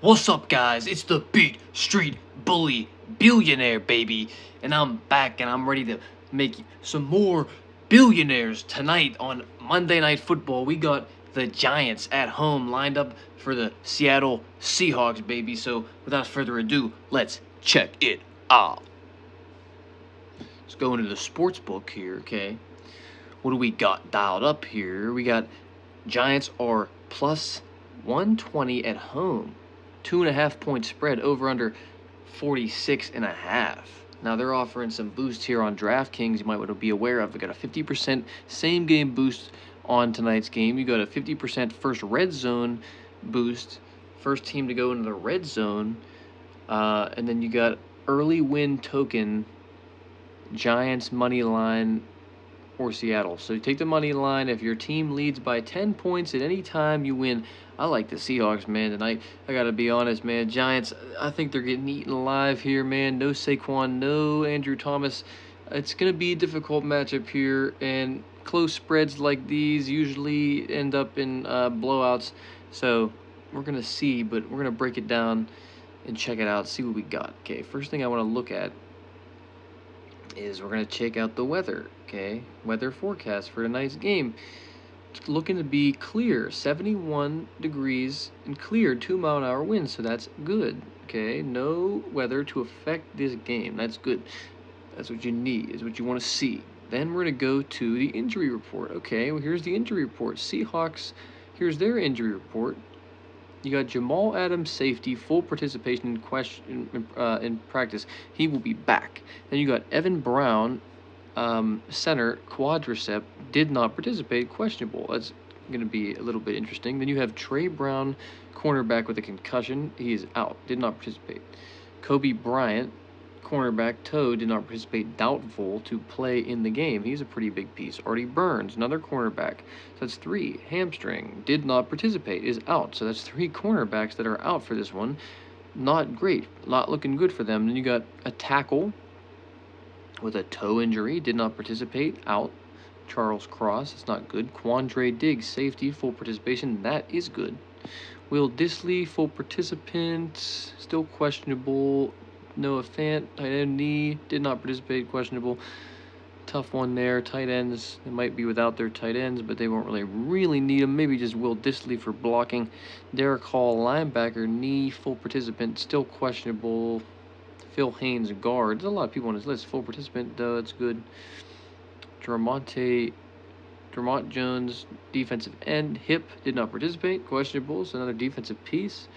What's up, guys? It's the Beat Street Bully Billionaire, baby. And I'm back and I'm ready to make some more billionaires tonight on Monday Night Football. We got the Giants at home lined up for the Seattle Seahawks, baby. So without further ado, let's check it out. Let's go into the sports book here, okay? What do we got dialed up here? We got Giants are plus 120 at home. 2.5 point spread, over under 46.5. Now they're offering some boosts here on DraftKings you might want to be aware of. We got a 50% same game boost on tonight's game. You got a 50% first red zone boost, first team to go into the red zone, and then you got early win token, Giants money line or Seattle. So you take the money line. If your team leads by 10 points at any time, you win. I like the Seahawks, man, tonight. I got to be honest, man. Giants, I think they're getting eaten alive here, man. No Saquon, no Andrew Thomas. It's going to be a difficult matchup here, and close spreads like these usually end up in blowouts. So we're going to see, but we're going to break it down and check it out, see what we got. Okay, first thing I want to look at is we're going to check out the weather, okay? Weather forecast for tonight's game. It's looking to be clear, 71 degrees and clear, 2-mile-an-hour winds, so that's good, okay? No weather to affect this game. That's good. That's what you need, is what you want to see. Then we're going to go to the injury report. Okay, well, here's the injury report. Seahawks, here's their injury report. You got Jamal Adams, safety, full participation in practice. He will be back. Then you got Evan Brown, center, quadricep, did not participate, questionable. That's going to be a little bit interesting. Then you have Trey Brown, cornerback with a concussion. He is out, did not participate. Kobe Bryant, cornerback, toe, did not participate, doubtful to play in the game. He's a pretty big piece. Artie Burns, another cornerback. So that's 3. Hamstring, did not participate, is out. So that's 3 cornerbacks that are out for this one. Not great. Not looking good for them. Then you got a tackle with a toe injury, did not participate, out. Charles Cross, that's not good. Quandre Diggs, safety, full participation, that is good. Will Disley, full participant, still questionable. Noah Fant, tight end, knee, did not participate, questionable. Tough one there. Tight ends, they might be without their tight ends, but they won't really need them. Maybe just Will Disley for blocking. Derek Hall, linebacker, knee, full participant, still questionable. Phil Haynes, guard. There's a lot of people on his list. Full participant, though, that's good. Dermont Jones, defensive end, hip, did not participate, questionable. So another defensive piece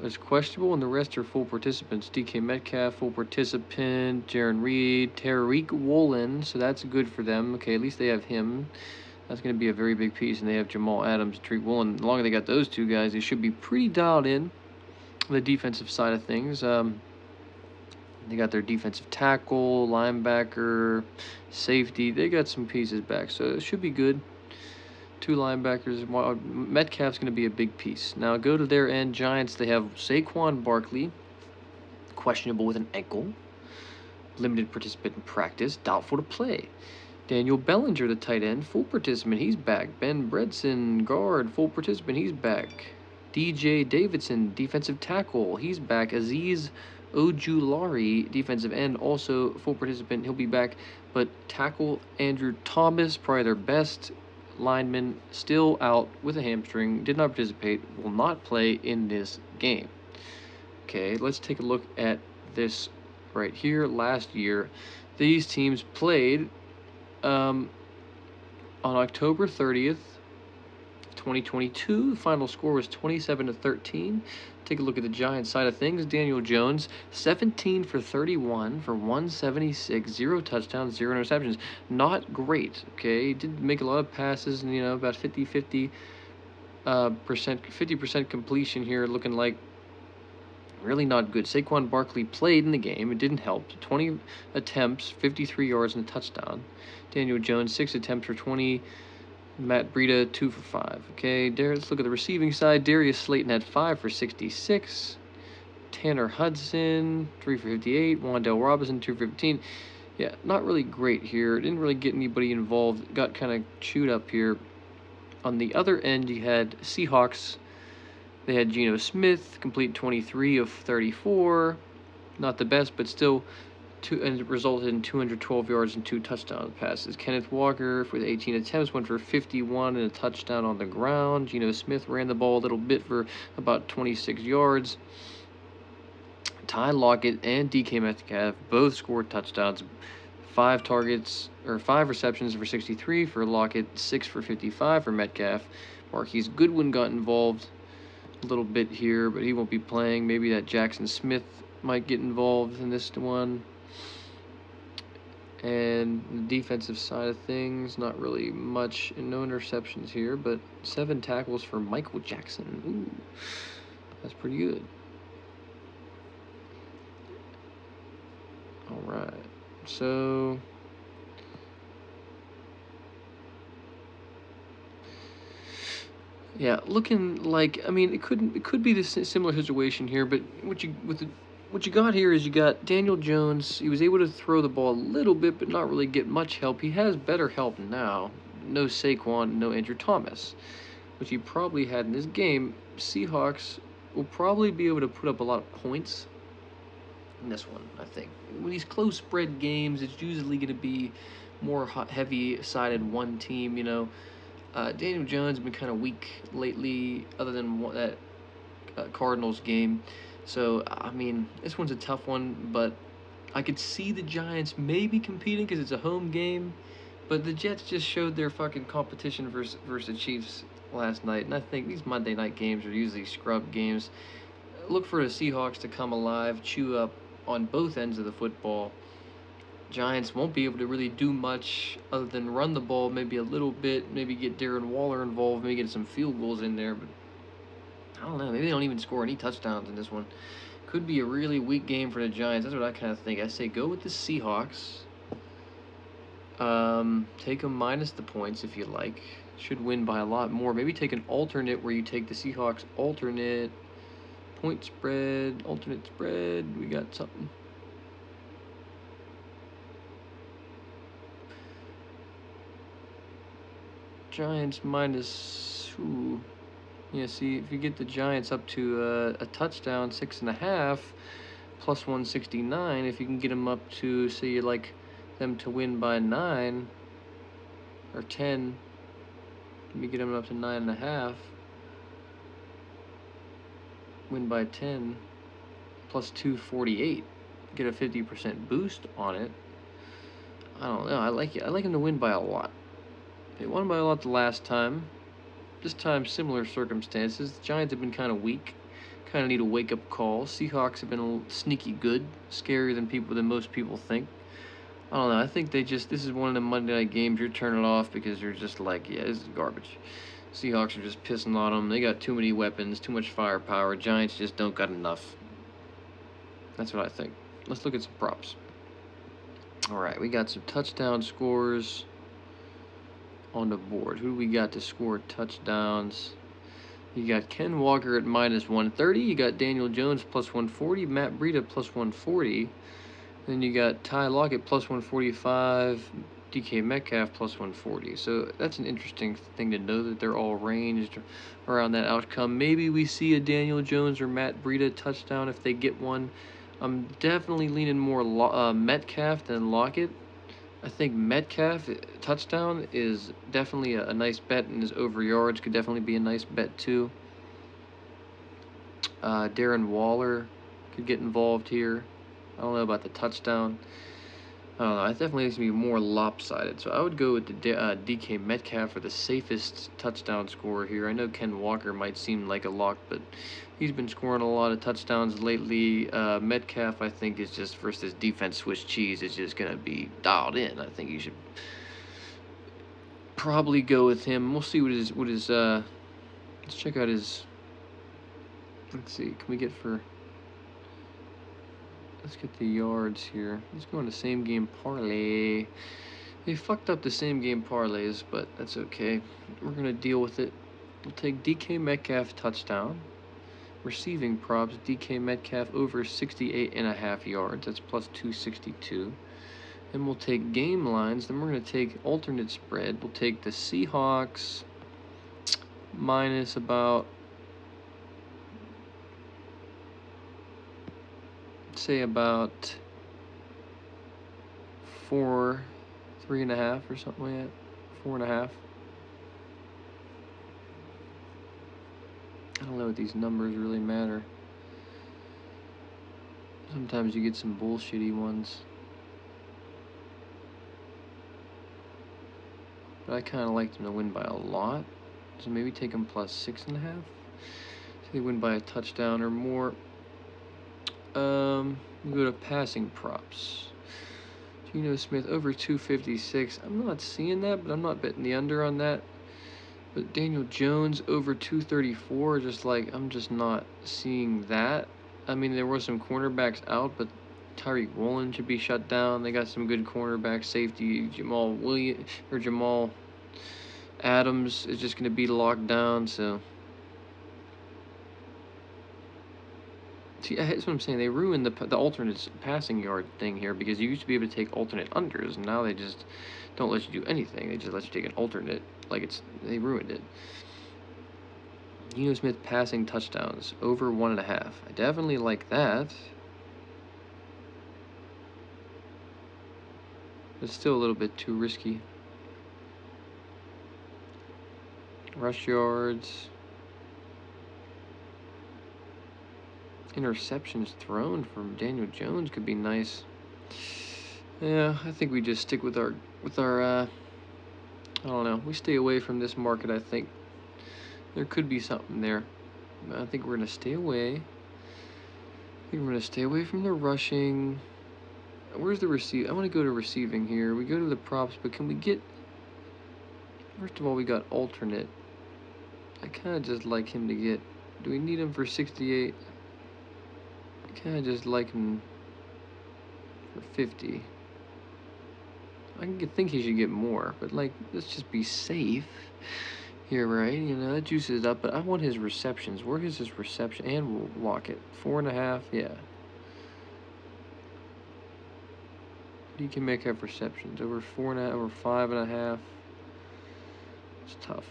is questionable, and the rest are full participants. DK Metcalf, full participant. Jaron Reed, Tariq Woolen, so that's good for them. Okay, at least they have him. That's going to be a very big piece, and they have Jamal Adams, Tariq Woolen. As long as they got those two guys, they should be pretty dialed in on the defensive side of things. They got their defensive tackle, linebacker, safety. They got some pieces back, so it should be good. 2 linebackers. Metcalf's going to be a big piece. Now go to their end. Giants, they have Saquon Barkley, questionable with an ankle, limited participant in practice, doubtful to play. Daniel Bellinger, the tight end, full participant, he's back. Ben Bredson, guard, full participant, he's back. DJ Davidson, defensive tackle, he's back. Aziz Ojulari, defensive end, also full participant, he'll be back. But tackle Andrew Thomas, probably their best lineman, still out with a hamstring, did not participate, will not play in this game. Okay, let's take a look at this right here. Last year, these teams played on October 30th, 2022. The final score was 27-13. Take a look at the Giants side of things. Daniel Jones, 17 for 31 for 176, 0 touchdowns, 0 interceptions. Not great, okay? He did make a lot of passes, and, about 50% completion here, looking like really not good. Saquon Barkley played in the game. It didn't help. 20 attempts, 53 yards, and a touchdown. Daniel Jones, 6 attempts for 20. Matt Breida, 2 for 5. Okay, let's look at the receiving side. Darius Slayton had 5 for 66. Tanner Hudson, 3 for 58. Wan'Dale Robinson, 2 for 15. Yeah, not really great here. Didn't really get anybody involved. Got kind of chewed up here. On the other end, you had Seahawks. They had Geno Smith complete 23 of 34. Not the best, but still, and it resulted in 212 yards and 2 touchdown passes. Kenneth Walker, with 18 attempts, went for 51 and a touchdown on the ground. Geno Smith ran the ball a little bit for about 26 yards. Ty Lockett and DK Metcalf both scored touchdowns. 5 receptions for 63 for Lockett, 6 for 55 for Metcalf. Marquise Goodwin got involved a little bit here, but he won't be playing. Maybe that Jackson Smith might get involved in this one. And the defensive side of things, not really much, and no interceptions here, but 7 tackles for Michael Jackson. Ooh, that's pretty good. All right, so yeah, looking like, I mean, it could be this similar situation here, but what you got here is you got Daniel Jones. He was able to throw the ball a little bit, but not really get much help. He has better help now. No Saquon, no Andrew Thomas, which he probably had in this game. Seahawks will probably be able to put up a lot of points in this one, I think. When these close spread games, it's usually going to be more heavy-sided one team, you know. Daniel Jones has been kind of weak lately, other than that Cardinals game. So, I mean, this one's a tough one, but I could see the Giants maybe competing because it's a home game. But the Jets just showed their fucking competition versus the Chiefs last night. And I think these Monday night games are usually scrub games. Look for the Seahawks to come alive, chew up on both ends of the football. Giants won't be able to really do much other than run the ball maybe a little bit, maybe get Darren Waller involved, maybe get some field goals in there, but I don't know. Maybe they don't even score any touchdowns in this one. Could be a really weak game for the Giants. That's what I kind of think. I say go with the Seahawks. Take them minus the points if you like. Should win by a lot more. Maybe take an alternate where you take the Seahawks alternate point spread, alternate spread. We got something. Giants minus. Ooh. Yeah, see, if you get the Giants up to a touchdown, 6.5, plus 169, if you can get them up to, say you like them to win by 9 or 10, maybe get them up to 9.5, win by 10, plus 248, get a 50% boost on it. I don't know, I like it. I like them to win by a lot. They won by a lot the last time. This time, similar circumstances. The Giants have been kind of weak. Kind of need a wake-up call. Seahawks have been a little sneaky good. Scarier than most people think. I don't know. I think this is one of the Monday night games you're turning off because you're just like, yeah, this is garbage. Seahawks are just pissing on them. They got too many weapons, too much firepower. Giants just don't got enough. That's what I think. Let's look at some props. All right, we got some touchdown scores on the board. Who do we got to score touchdowns? You got Ken Walker at minus 130. You got Daniel Jones plus 140. Matt Breida plus 140. Then you got Ty Lockett plus 145. DK Metcalf plus 140. So that's an interesting thing to know that they're all ranged around that outcome. Maybe we see a Daniel Jones or Matt Breida touchdown if they get one. I'm definitely leaning more Metcalf than Lockett. I think Metcalf touchdown is definitely a nice bet, and his over yards could definitely be a nice bet too. Darren Waller could get involved here. I don't know about the touchdown. I don't know. I definitely think it's going to be more lopsided. So I would go with the DK Metcalf for the safest touchdown scorer here. I know Ken Walker might seem like a lock, but he's been scoring a lot of touchdowns lately. Metcalf, I think, is just versus defense Swiss cheese is just going to be dialed in. I think you should probably go with him. We'll see what his let's check out his. Let's see. Can we get for? Let's get the yards here. Let's go on the same game parlay. They fucked up the same game parlays, but that's okay. We're going to deal with it. We'll take DK Metcalf touchdown. Receiving props, DK Metcalf over 68.5 yards. That's plus 262. Then we'll take game lines. Then we're going to take alternate spread. We'll take the Seahawks minus about say about 3.5 or something like that. 4.5. I don't know if these numbers really matter. Sometimes you get some bullshitty ones. But I kind of like them to win by a lot. So maybe take them plus 6.5. So they win by a touchdown or more. We go to passing props. Geno Smith over 256. I'm not seeing that, but I'm not betting the under on that. But Daniel Jones over 234, just like, I'm just not seeing that. I mean, there were some cornerbacks out, but Tyreek Woolen should be shut down. They got some good cornerback safety. Jamal Adams is just going to be locked down, so. See, that's what I'm saying. They ruined the alternate passing yard thing here because you used to be able to take alternate unders, and now they just don't let you do anything. They just let you take an alternate. They ruined it. Geno Smith passing touchdowns over 1.5. I definitely like that. It's still a little bit too risky. Rush yards. Interceptions thrown from Daniel Jones could be nice. Yeah, I think we just stick with our I don't know. We stay away from this market, I think. There could be something there. I think we're going to stay away. I think we're going to stay away from the rushing. Where's the receive? I want to go to receiving here. We go to the props, but can we get... First of all, we got alternate. I kind of just like him to get... Do we need him for 68? I kind of just like him for 50. I think he should get more, but like, let's just be safe here, right? You know, that juices it up, but I want his receptions. Where is his reception? And we'll lock it. 4.5, yeah. DK Metcalf receptions over 4.5, over 5.5. It's tough.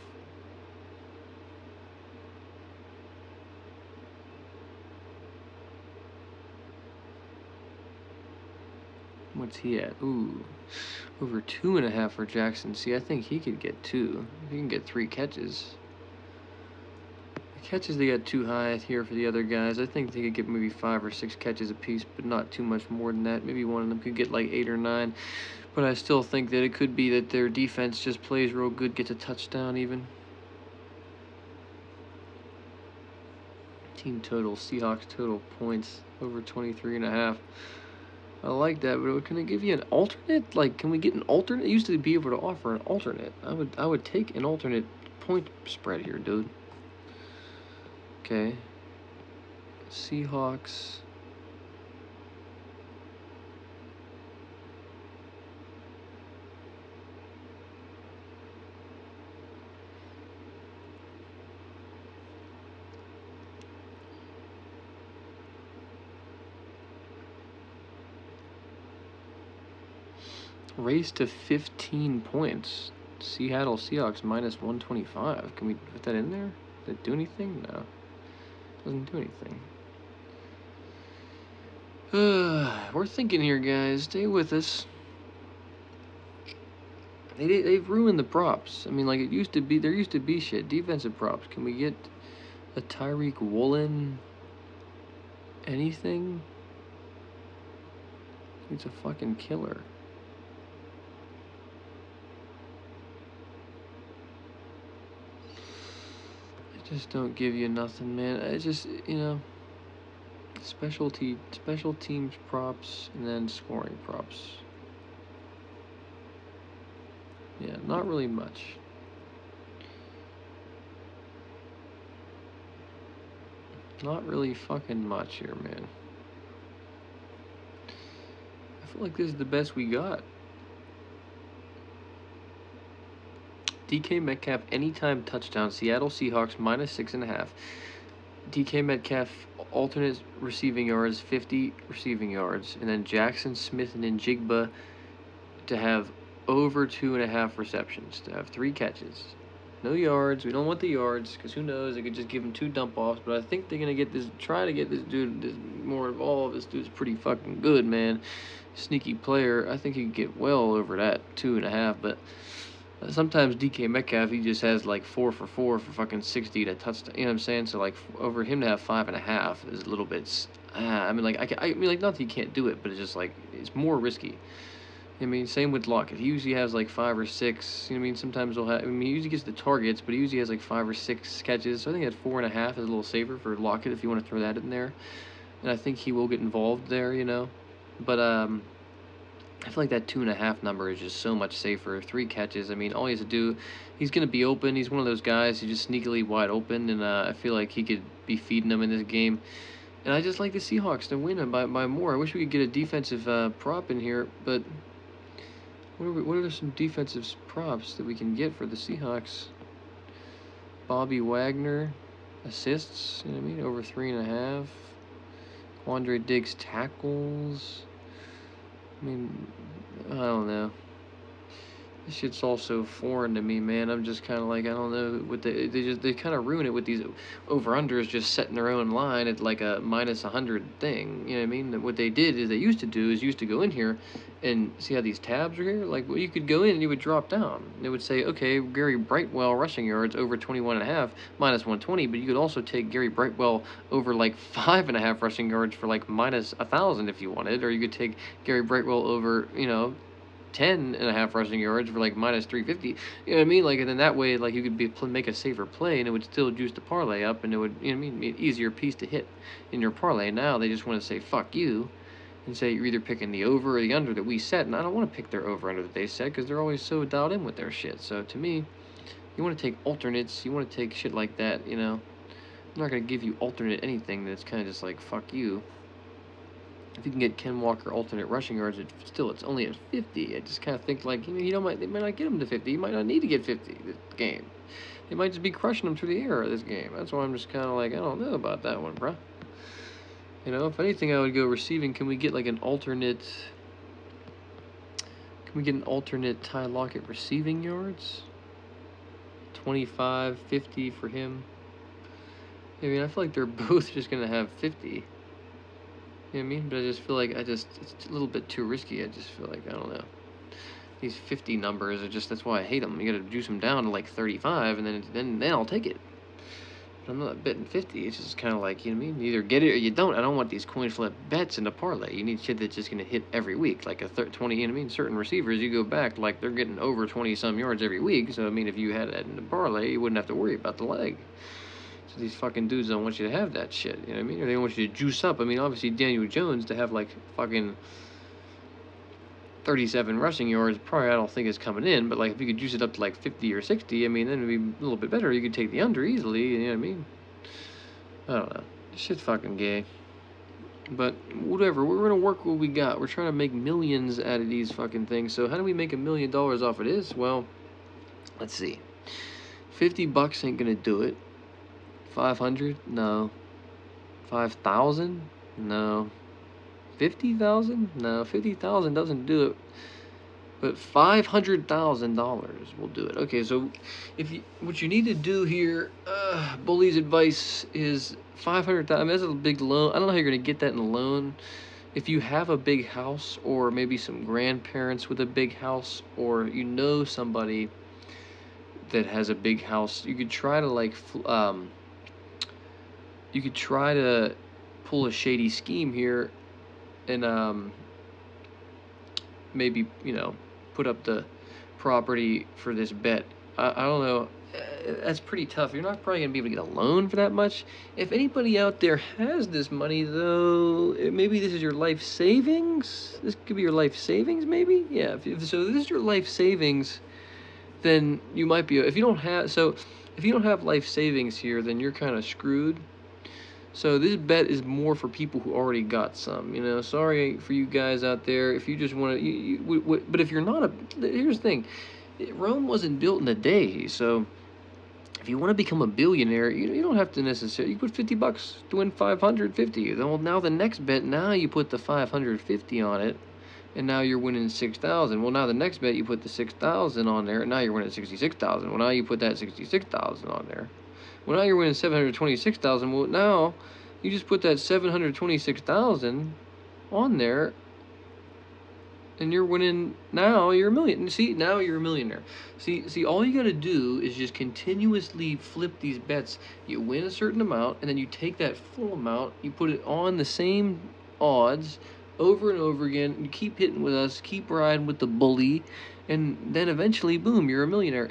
What's he at? Ooh, over 2.5 for Jackson. See, I think he could get 2. He can get 3 catches. The catches they got too high here for the other guys. I think they could get maybe 5 or 6 catches apiece, but not too much more than that. Maybe one of them could get like 8 or 9. But I still think that it could be that their defense just plays real good, gets a touchdown even. Team total, Seahawks total points over 23.5. I like that, but can I give you an alternate? Like, can we get an alternate? I used to be able to offer an alternate. I would take an alternate point spread here, dude. Okay. Seahawks. Raised to 15 points. Seattle Seahawks minus 125. Can we put that in there? Did it do anything? No. Doesn't do anything. We're thinking here, guys. Stay with us. They've ruined the props. I mean, like, it used to be, there used to be shit. Defensive props. Can we get a Tyreek Woolen? Anything? It's a fucking killer. Just don't give you nothing, man. I just, you know, special teams props and then scoring props. Yeah, not really much. Not really fucking much here, man. I feel like this is the best we got. DK Metcalf anytime touchdown. Seattle Seahawks minus 6.5. DK Metcalf alternate receiving yards, 50 receiving yards, and then Jackson Smith and Njigba to have over 2.5 receptions, to have 3 catches. No yards. We don't want the yards because who knows? They could just give him 2 dump offs. But I think they're gonna try to get this dude more involved. This dude's pretty fucking good, man. Sneaky player. I think he could get well over that 2.5. But sometimes DK Metcalf, he just has like 4 for 4 for fucking 60 to touchdown. You know what I'm saying? So like over him to have 5.5 is a little bit. I mean, like I mean, like not that he can't do it, but it's just like it's more risky. I mean, same with Lockett. He usually has like 5 or 6. You know what I mean? Sometimes he'll have. I mean, he usually gets the targets, but he usually has like 5 or 6 catches. So I think at 4.5 is a little safer for Lockett if you want to throw that in there. And I think he will get involved there, you know. But I feel like that 2.5 number is just so much safer. 3 catches. I mean, all he has to do, he's gonna be open. He's one of those guys who's just sneakily wide open, and I feel like he could be feeding them in this game. And I just like the Seahawks to win by more. I wish we could get a defensive prop in here, but. What are some defensive props that we can get for the Seahawks? Bobby Wagner assists, you know what I mean, over 3.5. Quandre Diggs tackles. I mean, I don't know. This shit's all so foreign to me, man. I'm just kind of like, I don't know what they kind of ruin it with these over-unders just setting their own line at like a -100 thing. You know what I mean? What they did is they used to go in here and see how these tabs are here? Like, well, you could go in and you would drop down. It would say, okay, Gary Brightwell rushing yards over 21.5, -120, but you could also take Gary Brightwell over like 5.5 rushing yards for like -1,000 if you wanted, or you could take Gary Brightwell over, 10.5 rushing yards for like -350. You know what I mean? Like, and then that way, like, you could make a safer play, and it would still juice the parlay up, and it would, you know what I mean, be an easier piece to hit in your parlay. Now they just want to say fuck you, and say you're either picking the over or the under that we set, and I don't want to pick their over under that they set because they're always so dialed in with their shit. So to me, you want to take alternates, you want to take shit like that. I'm not gonna give you alternate anything that's kind of just like fuck you. If you can get Ken Walker alternate rushing yards, it's only at 50. I just kind of think like, they might not get him to 50. You might not need to get 50 this game. They might just be crushing him through the air this game. That's why I'm just kind of like, I don't know about that one, bruh. If anything, I would go receiving. Can we get like an alternate? Can we get an alternate Ty Lockett receiving yards? 25, 50 for him. I mean, I feel like they're both just gonna have 50. You know what I mean? But I just feel like it's a little bit too risky. I just feel like, I don't know. These 50 numbers are just, that's why I hate them. You got to juice them down to like 35, and then I'll take it. But I'm not betting 50. It's just kind of like, you know what I mean? You either get it or you don't. I don't want these coin flip bets in the parlay. You need shit that's just going to hit every week. Like a 20, you know what I mean? Certain receivers, you go back, like they're getting over 20-some yards every week. So, I mean, if you had that in the parlay, you wouldn't have to worry about the leg. So these fucking dudes don't want you to have that shit, you know what I mean? Or they want you to juice up. I mean, obviously, Daniel Jones to have, like, fucking 37 rushing yards, probably I don't think is coming in. But, like, if you could juice it up to, like, 50 or 60, I mean, then it would be a little bit better. You could take the under easily, you know what I mean? I don't know. This shit's fucking gay. But, whatever. We're going to work what we got. We're trying to make millions out of these fucking things. So, how do we make $1 million off of this? Well, let's see. $50 ain't going to do it. 500? No. 5,000? No. 50,000? No. 50,000 doesn't do it. But $500,000 will do it. Okay, so what you need to do here, Bully's advice is 500,000. I mean, that's a big loan. I don't know how you're gonna get that in a loan. If you have a big house, or maybe some grandparents with a big house, or somebody that has a big house, you could try to you could try to pull a shady scheme here and maybe, put up the property for this bet. I don't know. That's pretty tough. You're not probably going to be able to get a loan for that much. If anybody out there has this money, though, maybe this is your life savings. This could be your life savings, maybe? Yeah, so this is your life savings, then you might be... If you don't have life savings here, then you're kind of screwed. So this bet is more for people who already got some, Sorry for you guys out there. If you just want to, but if you're not here's the thing, Rome wasn't built in a day. So if you want to become a billionaire, you don't have to necessarily. You put $50 to win 550. Well, now the next bet, now you put the 550 on it, and now you're winning 6,000. Well, now the next bet you put the 6,000 on there, and now you're winning 66,000. Well, now you put that 66,000 on there. Well, now you're winning 726,000. Well, now you just put that 726,000 on there, and you're winning. Now you're a million. See, now you're a millionaire. See, all you gotta do is just continuously flip these bets. You win a certain amount, and then you take that full amount, you put it on the same odds over and over again. You keep hitting with us, keep riding with the bully, and then eventually, boom, you're a millionaire.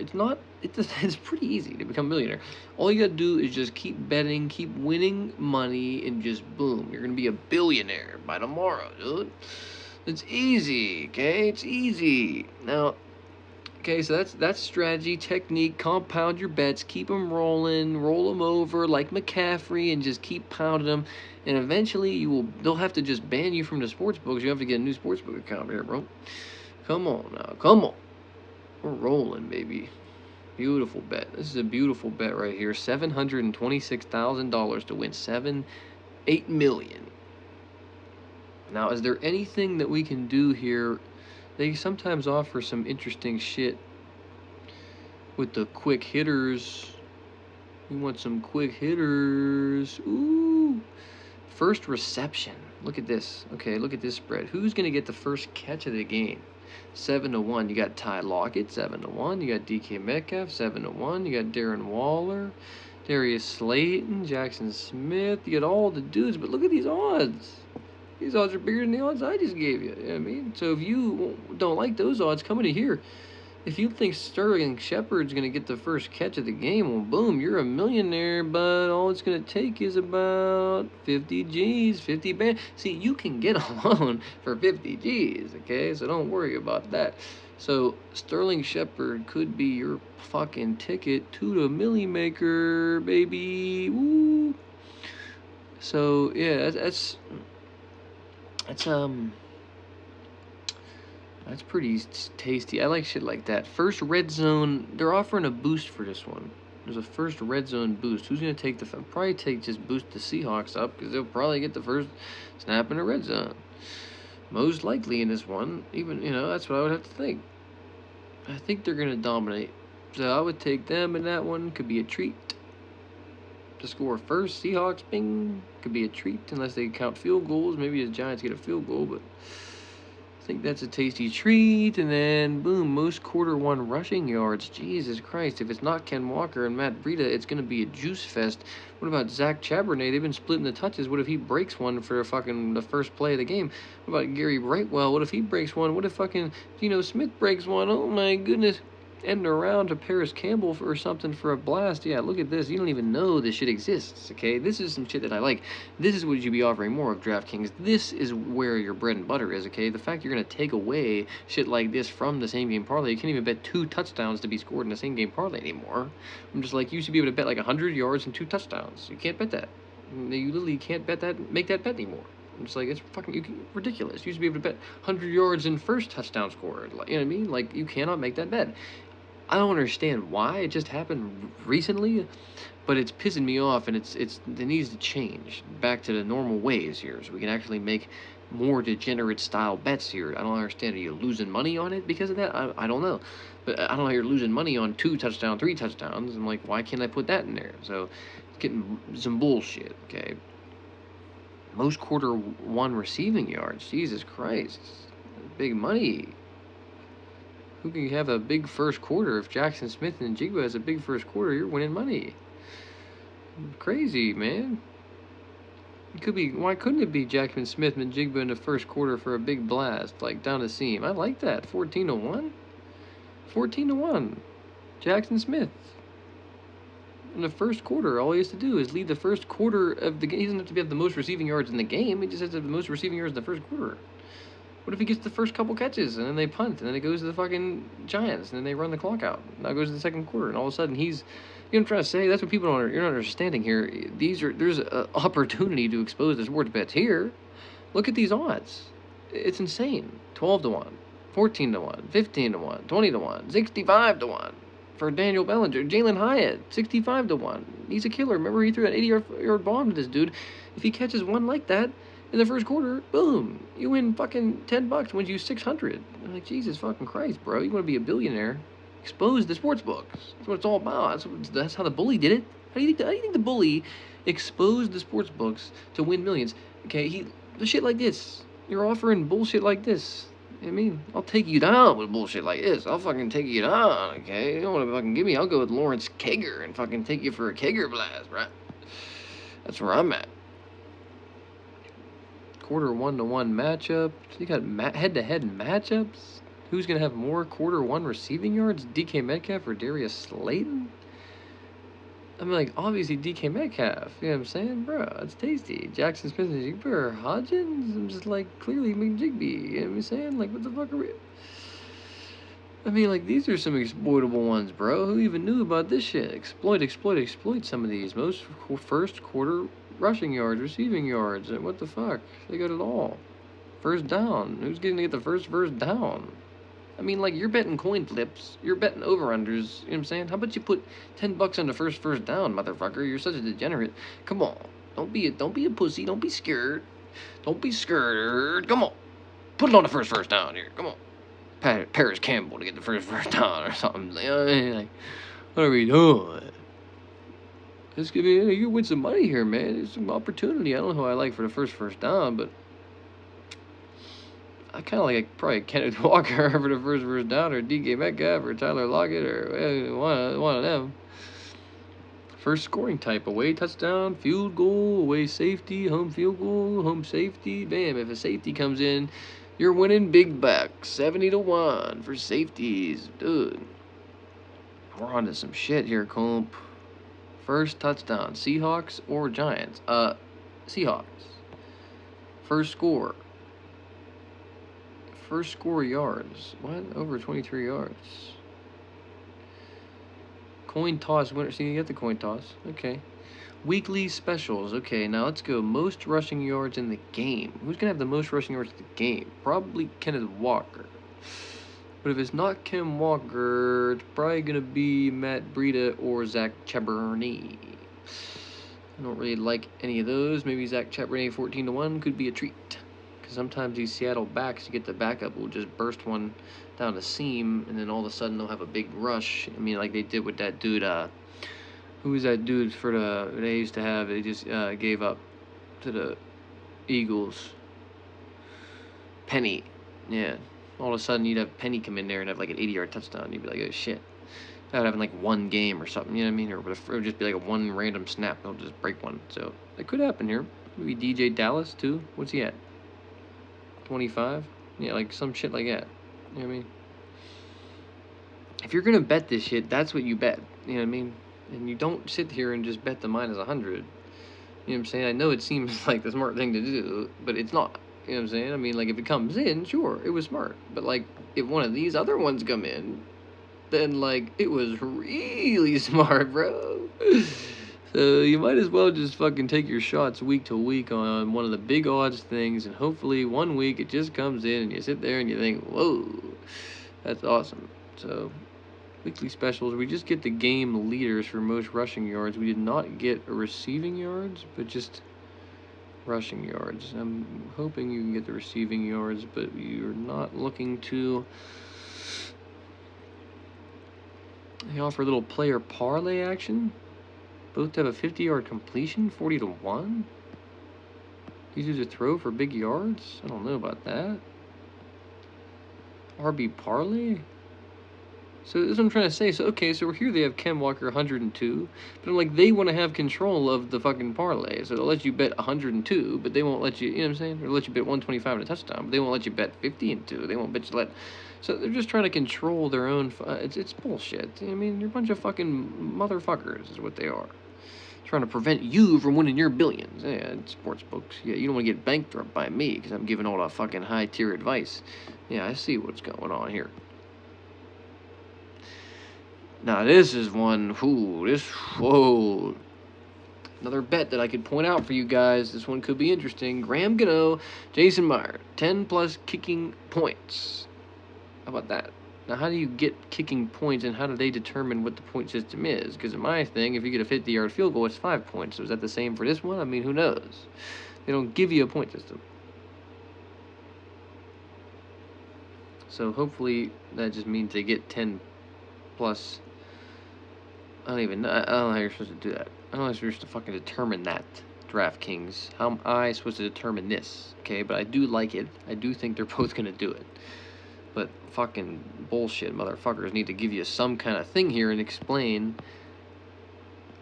It's pretty easy to become a millionaire. All you gotta do is just keep betting, keep winning money, and just boom, you're gonna be a billionaire by tomorrow, dude. It's easy, okay? It's easy. Now, okay, so that's strategy, technique. Compound your bets, keep them rolling, roll them over like McCaffrey, and just keep pounding them. And eventually, they'll have to just ban you from the sports books. You have to get a new sportsbook account here, bro. Come on now, come on. We're rolling, baby. Beautiful bet. This is a beautiful bet right here. $726,000 to win $8 million. Now, is there anything that we can do here? They sometimes offer some interesting shit with the quick hitters. We want some quick hitters. Ooh. First reception. Look at this. Okay, look at this spread. Who's going to get the first catch of the game? 7-1. You got Ty Lockett, 7-1. You got DK Metcalf, 7-1. You got Darren Waller, Darius Slayton, Jackson Smith. You got all the dudes, but look at these odds. These odds are bigger than the odds I just gave you. You know what I mean? So if you don't like those odds, come into here. If you think Sterling Shepard's going to get the first catch of the game, well, boom, you're a millionaire, but all it's going to take is about 50 G's, 50 band. See, you can get a loan for 50 G's, okay? So don't worry about that. So Sterling Shepard could be your fucking ticket to the Millie Maker, baby. Woo! So, yeah, that's pretty tasty. I like shit like that. First red zone, they're offering a boost for this one. There's a first red zone boost. Who's going to take probably just boost the Seahawks up, because they'll probably get the first snap in a red zone. Most likely in this one. Even, that's what I would have to think. I think they're going to dominate. So I would take them in that one. Could be a treat. To score first, Seahawks, bing. Could be a treat unless they count field goals. Maybe the Giants get a field goal, but I think that's a tasty treat. And then, boom, most quarter one rushing yards. Jesus Christ, if it's not Ken Walker and Matt Breida, it's going to be a juice fest. What about Zach Charbonnet? They've been splitting the touches. What if he breaks one for the first play of the game? What about Gary Brightwell? What if he breaks one? What if fucking Geno Smith breaks one? Oh, my goodness. End around to Paris Campbell or something for a blast. Yeah, look at this. You don't even know this shit exists, okay? This is some shit that I like. This is what you should be offering more of, DraftKings. This is where your bread and butter is, okay? The fact you're going to take away shit like this from the same game parlay. You can't even bet 2 touchdowns to be scored in the same game parlay anymore. I'm just like, you should be able to bet like 100 yards and 2 touchdowns. You can't bet that. You literally can't bet that, make that bet anymore. I'm just like, it's fucking ridiculous. You should be able to bet 100 yards and first touchdown scored. You know what I mean? Like, you cannot make that bet. I don't understand why. It just happened recently, but it's pissing me off, and it needs to change back to the normal ways here, so we can actually make more degenerate style bets here. I don't understand. Are you losing money on it because of that? I don't know, but I don't know how you're losing money on 2 touchdowns, 3 touchdowns. I'm like, why can't I put that in there? So it's getting some bullshit. Okay. Most quarter one receiving yards. Jesus Christ, big money. Who can have a big first quarter? If Jackson Smith and Jigba has a big first quarter, you're winning money. Crazy, man. It could be. Why couldn't it be Jackson Smith and Jigba in the first quarter for a big blast, like down the seam? I like that. 14-1. 14-1. Jackson Smith. In the first quarter, all he has to do is lead the first quarter of the game. He doesn't have to have the most receiving yards in the game. He just has to have the most receiving yards in the first quarter. What if he gets the first couple catches, and then they punt, and then it goes to the fucking Giants, and then they run the clock out? Now it goes to the second quarter, and all of a sudden he's... You know what I'm trying to say? That's what people you're not understanding here. There's an opportunity to expose the sports bets here. Look at these odds. It's insane. 12-1, 14-1, 15-1, 20-1, 65-1 for Daniel Bellinger. Jalen Hyatt, 65-1. He's a killer. Remember, he threw an 80-yard bomb to this dude. If he catches one like that, In the first quarter, boom, you win fucking $10, wins you 600. I'm like, Jesus fucking Christ, bro. You want to be a billionaire? Expose the sports books. That's what it's all about. That's how the bully did it. How do you think the bully exposed the sports books to win millions? Okay, the shit like this. You're offering bullshit like this. I mean, I'll take you down with bullshit like this. I'll fucking take you down, okay? You don't want to fucking give me, I'll go with Lawrence Kager and fucking take you for a Kager blast, right? That's where I'm at. Quarter 1-to-1 matchup. You got head-to-head matchups. Who's going to have more quarter 1 receiving yards? DK Metcalf or Darius Slayton? I mean, like, obviously DK Metcalf. You know what I'm saying? Bro, it's tasty. Jackson Smith and Jigba Hodgins? I'm just like, clearly McJigby. You know what I'm saying? Like, what the fuck are we... I mean, like, these are some exploitable ones, bro. Who even knew about this shit? Exploit some of these. Most first quarter rushing yards, receiving yards, and what the fuck? They got it all. First down. Who's going to get the first down? I mean, like, you're betting coin flips. You're betting over-unders. You know what I'm saying? How about you put $10 on the first down, motherfucker? You're such a degenerate. Come on. Don't be a pussy. Don't be scared. Don't be scared. Come on. Put it on the first down here. Come on. Paris Campbell to get the first down or something. Like, what are we doing? This could be, you win some money here, man. There's some opportunity. I don't know who I like for the first down, but I kind of like probably Kenneth Walker for the first down, or DK Metcalf, or Tyler Lockett, or one of them. First scoring type: away touchdown, field goal, away safety, home field goal, home safety. Bam! If a safety comes in, you're winning big bucks. 70-1 for safeties, dude. We're on to some shit here, comp. First touchdown: Seahawks or Giants? Seahawks. First score yards. What? Over 23 yards. Coin toss winner. See, you get the coin toss. Okay. Weekly specials. Okay, now let's go. Most rushing yards in the game. Who's going to have the most rushing yards in the game? Probably Kenneth Walker. But if it's not Ken Walker, it's probably going to be Matt Breida or Zach Charbonnet. I don't really like any of those. Maybe Zach Charbonnet 14-1 could be a treat. Because sometimes these Seattle backs, you get the backup, will just burst one down the seam, and then all of a sudden they'll have a big rush. I mean, like they did with that dude, who was that dude they used to have, they just gave up to the Eagles. Penny. Yeah. All of a sudden you'd have Penny come in there and have like an 80-yard touchdown. You'd be like, oh shit. That would happen like one game or something, you know what I mean? Or it would just be like a one random snap, they'll just break one. So that could happen here. Maybe DJ Dallas too. What's he at? 25? Yeah, like some shit like that. You know what I mean? If you're gonna bet this shit, that's what you bet. You know what I mean? And you don't sit here and just bet the minus 100. You know what I'm saying? I know it seems like the smart thing to do, but it's not. You know what I'm saying? I mean, like, if it comes in, sure, it was smart. But, like, if one of these other ones come in, then, like, it was really smart, bro. So you might as well just fucking take your shots week to week on one of the big odds things, and hopefully one week it just comes in and you sit there and you think, whoa, that's awesome. So weekly specials, we just get the game leaders for most rushing yards. We did not get receiving yards, but just rushing yards. I'm hoping you can get the receiving yards, but you're not looking to. They offer a little player parlay action. Both have a 50-yard completion, 40-1. These use a throw for big yards. I don't know about that. RB parlay. So that's what I'm trying to say. So okay, so here they have Ken Walker 102, but I'm like, they want to have control of the fucking parlay, so they'll let you bet 102, but they won't let you. You know what I'm saying? They'll let you bet 125 and a touchdown, but they won't let you bet 50 and 2. They won't bet you let. So they're just trying to control their own. It's bullshit. I mean, you're a bunch of fucking motherfuckers, is what they are. Trying to prevent you from winning your billions. Yeah, it's sports books. Yeah, you don't want to get bankrupt by me because I'm giving all that fucking high tier advice. Yeah, I see what's going on here. Now this is one, whoa. Another bet that I could point out for you guys. This one could be interesting. Graham Gano, Jason Meyer, 10+ kicking points. How about that? Now, how do you get kicking points, and how do they determine what the point system is? Because in my thing, if you get a 50-yard field goal, it's 5 points. So is that the same for this one? I mean, who knows? They don't give you a point system. So hopefully that just means they get 10 plus. I don't know how you're supposed to do that. I don't know if you're supposed to fucking determine that, DraftKings. How am I supposed to determine this? Okay, but I do like it. I do think they're both going to do it. But fucking bullshit, motherfuckers need to give you some kind of thing here and explain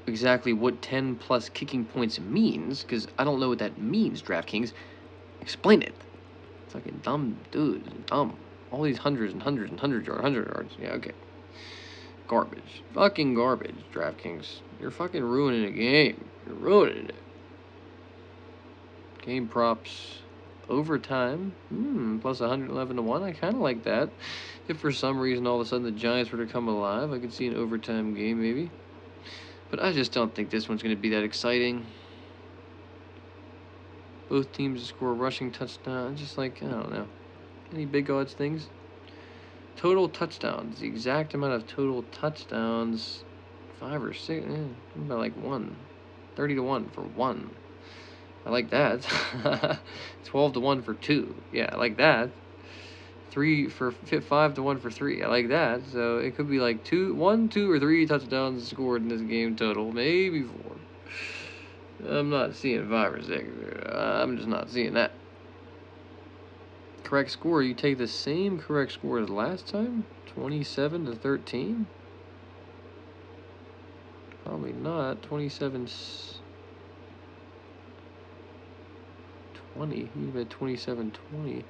exactly what 10 plus kicking points means, because I don't know what that means, DraftKings. Explain it. Fucking dumb dude, dumb. All these hundreds and hundreds and 100 yards. Yeah, okay. Garbage. Fucking garbage, DraftKings. You're fucking ruining the game. You're ruining it. Game props. Overtime. Plus 111 to 1. I kind of like that. If for some reason all of a sudden the Giants were to come alive, I could see an overtime game maybe. But I just don't think this one's going to be that exciting. Both teams to score a rushing touchdown. Just like, I don't know. Any big odds things? Total touchdowns. The exact amount of total touchdowns. 5 or 6. About like 1. 30 to 1 for 1. I like that. 12 to 1 for 2. Yeah, I like that. 5 to 1 for 3. I like that. So it could be like 1, 2, or 3 touchdowns scored in this game total. Maybe 4. I'm not seeing 5 or 6. I'm just not seeing that. Correct score. You take the same correct score as last time? 27 to 13? Probably not. 27 20. You bet 27-20.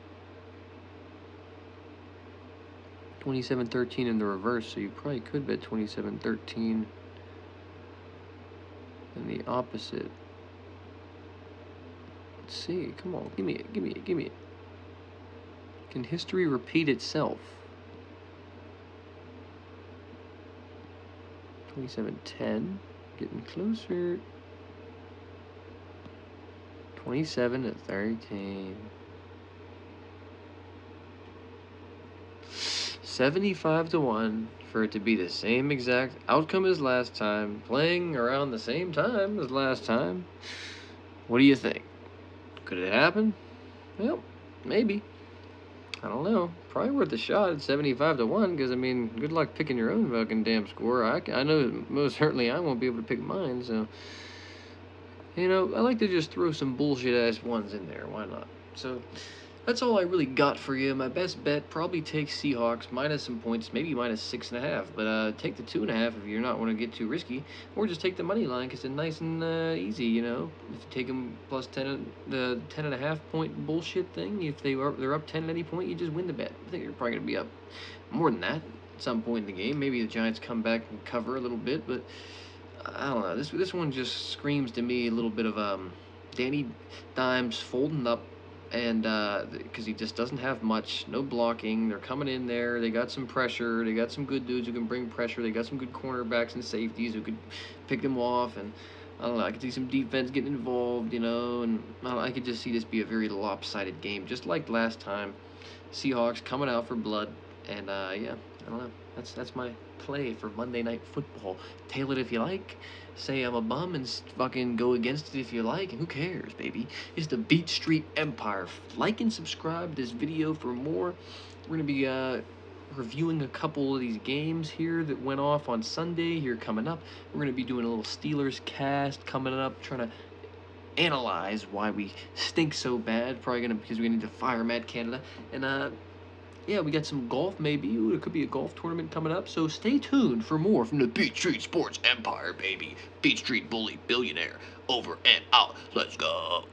27-13 in the reverse, so you probably could bet 27-13 in the opposite. Let's see. Come on. Give me it. Can history repeat itself? 27-10. Getting closer. 27 to 13. 75 to 1 for it to be the same exact outcome as last time, playing around the same time as last time. What do you think? Could it happen? Well, maybe. I don't know. Probably worth a shot at 75 to 1, because, I mean, good luck picking your own fucking damn score. I know most certainly I won't be able to pick mine, so, you know, I like to just throw some bullshit-ass ones in there. Why not? So, that's all I really got for you. My best bet probably takes Seahawks minus some points, maybe minus 6.5. But take the 2.5 if you're not want to get too risky, or just take the money line because it's nice and easy. You know, if you take them plus 10, the 10.5 point bullshit thing. If they're up 10 at any point, you just win the bet. I think they're probably gonna be up more than that at some point in the game. Maybe the Giants come back and cover a little bit, but I don't know. This one just screams to me a little bit of Danny Dimes folding up. And because he just doesn't have much, no blocking. They're coming in there. They got some pressure. They got some good dudes who can bring pressure. They got some good cornerbacks and safeties who could pick them off. And I don't know. I could see some defense getting involved, you know. And I could just see this be a very lopsided game, just like last time. Seahawks coming out for blood. And yeah, I don't know. That's my play for Monday Night Football. Tail it if you like. Say I'm a bum and fucking go against it if you like. And who cares, baby? It's the Beat Street Empire. Like and subscribe this video for more. We're going to be reviewing a couple of these games here that went off on Sunday here coming up. We're going to be doing a little Steelers cast coming up, trying to analyze why we stink so bad. Probably going to, because we need to fire Matt Canada. And yeah, we got some golf, maybe. Ooh, it could be a golf tournament coming up. So stay tuned for more from the Beat Street Sports Empire, baby. Beat Street Bully Billionaire. Over and out. Let's go.